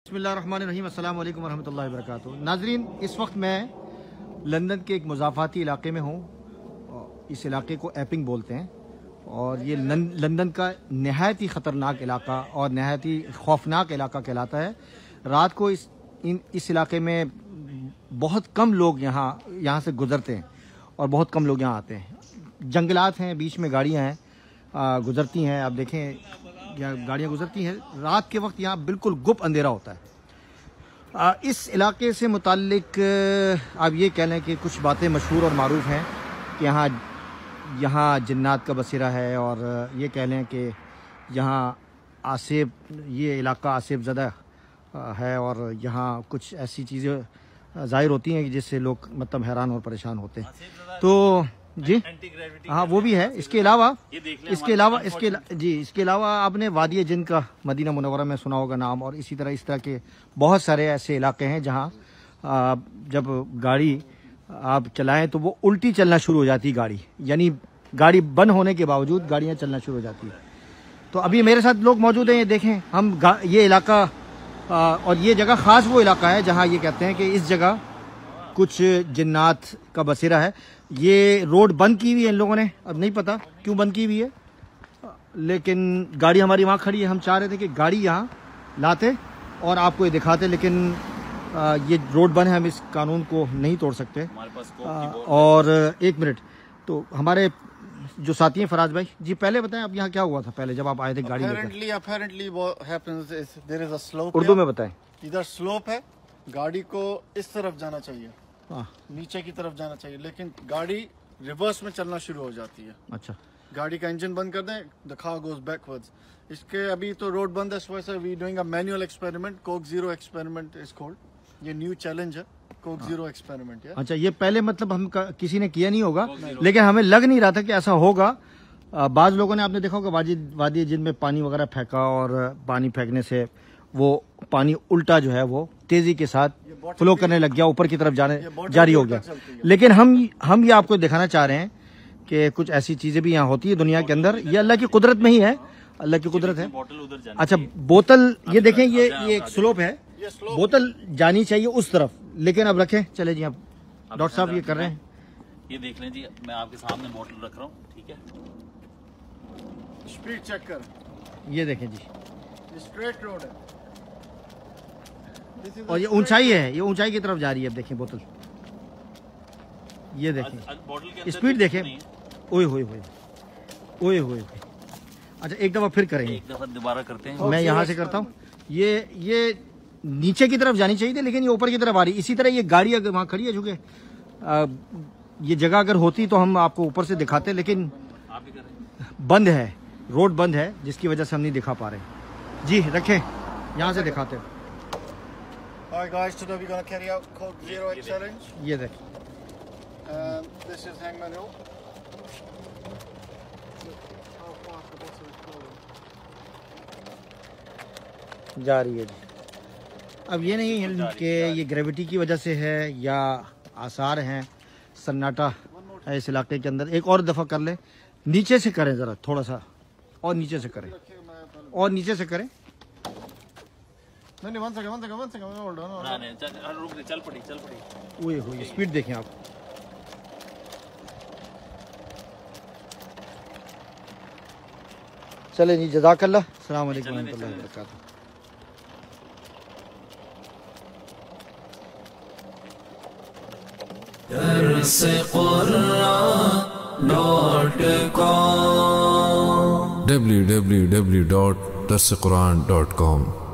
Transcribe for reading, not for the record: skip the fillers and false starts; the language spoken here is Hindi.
बिस्मिल्लाहिर्रहमानिर्रहीम, अस्सलाम वालेकुम वरहमतुल्लाहि वबरकातुहू। नाज़रीन, इस वक्त मैं लंदन के एक मुज़ाफ़ाती इलाके में हूँ। इस इलाके को एपिंग बोलते हैं और ये लंदन का नहायत ही ख़तरनाक इलाका और नहायत ही खौफनाक इलाका कहलाता है। रात को इस इलाके में बहुत कम लोग यहाँ से गुज़रते हैं और बहुत कम लोग यहाँ आते हैं। जंगलात हैं, बीच में गाड़ियाँ हैं गुज़रती हैं। आप देखें, यहाँ गाड़ियाँ गुजरती हैं। रात के वक्त यहाँ बिल्कुल गुप अंधेरा होता है। इस इलाके से मुताल्लिक आप ये कह लें कि कुछ बातें मशहूर और मारूफ हैं कि यहाँ जिन्नात का बसेरा है, और ये कह लें कि यहाँ ये इलाका आसिफ ज़दा है और यहाँ कुछ ऐसी चीज़ें ज़ाहिर होती हैं कि जिससे लोग मतलब हैरान और परेशान होते हैं। तो जी हाँ, वो भी है। इसके अलावा आपने वादी जिंद का मदीना मुनव्वरा में सुना होगा नाम, और इस तरह के बहुत सारे ऐसे इलाके हैं जहाँ जब गाड़ी आप चलाएं तो वो उल्टी चलना शुरू हो जाती है गाड़ी, यानी गाड़ी बंद होने के बावजूद गाड़ियाँ चलना शुरू हो जाती है। तो अभी मेरे साथ लोग मौजूद हैं, ये देखें। हम ये इलाका और ये जगह ख़ास वो इलाका है जहाँ ये कहते हैं कि इस जगह कुछ जिन्नात का बसेरा है। ये रोड बंद की हुई है इन लोगों ने, अब नहीं पता क्यों बंद की हुई है, लेकिन गाड़ी हमारी वहाँ खड़ी है। हम चाह रहे थे कि गाड़ी यहाँ लाते और आपको ये दिखाते, लेकिन ये रोड बंद है, हम इस कानून को नहीं तोड़ सकते। हमारे पास और एक मिनट, तो हमारे जो साथी हैं फराज भाई जी, पहले बताएं अब यहाँ क्या हुआ था पहले जब आप आए थे गाड़ी लेकर। उर्दू में बताएं। इधर स्लोप है, गाड़ी को इस तरफ जाना चाहिए, नीचे की तरफ जाना चाहिए, लेकिन गाड़ी रिवर्स में चलना शुरू हो जाती है। अच्छा, गाड़ी का इंजन बंद कर दें, द कार गोज बैकवर्ड्स। इसके अभी तो रोड बंद है, वैसे we doing a manual experiment, Coke zero experiment is called. ये न्यू चैलेंज है, कोक जीरो एक्सपेरिमेंट है। अच्छा, ये पहले मतलब हम किसी ने किया नहीं होगा, लेकिन हमें लग नहीं रहा था कि ऐसा होगा। बाज लोगों ने, आपने देखा होगा वादी जिनमें पानी वगैरह फेंका, और पानी फेंकने से वो पानी उल्टा जो है वो तेजी के साथ फ्लो करने लग गया, ऊपर की तरफ जारी हो गया। लेकिन हम ये आपको दिखाना चाह रहे हैं कि कुछ ऐसी चीजें भी यहाँ होती है दुनिया के अंदर। ये अल्लाह की कुदरत में ही है, अल्लाह की कुदरत है। अच्छा, बोतल ये देखें, ये एक स्लोप है, बोतल जानी चाहिए उस तरफ, लेकिन अब रखें। चले जी, अब डॉक्टर साहब ये कर रहे हैं। ये देख लें जी, मैं आपके सामने बोतल रख रहा हूँ, ठीक है। स्पीड चेक कर, ये देखें जी, स्ट्रेट रोड है और ये ऊंचाई है, ये ऊंचाई की तरफ जा रही है। अब देखें बोतल, ये देखें, स्पीड देखें। ओए होए होए, ओए होए। अच्छा, एक दफा फिर करेंगे, एक दफा दोबारा करते हैं। मैं यहाँ से करता हूँ। ये नीचे की तरफ जानी चाहिए थी, लेकिन ये ऊपर की तरफ आ रही। इसी तरह ये गाड़ी अगर वहाँ खड़ी है, चूंकि ये जगह अगर होती तो हम आपको ऊपर से दिखाते, लेकिन बंद है, रोड बंद है, जिसकी वजह से हम नहीं दिखा पा रहे। जी रखें, यहाँ से दिखाते हैं। Alright guys, today we're going to carry out Coke Zero challenge. ये देखें, This is Hangman Hill. जा रही है जी। अब ये नहीं है कि ये ग्रेविटी की वजह से है या आसार हैं, सन्नाटा है इस इलाके के अंदर। एक और दफ़ा कर ले, नीचे से करें ज़रा, थोड़ा सा और नीचे से करें, और नीचे से करें। नहीं, one second, hold on. रुक, चल पड़ी। ओए हो, स्पीड देखें आप। चले जी, जज़ाकल्लाह, अस्सलाम वालेकुम रहमतुल्लाहि व बरकातहू। www.darsequran.com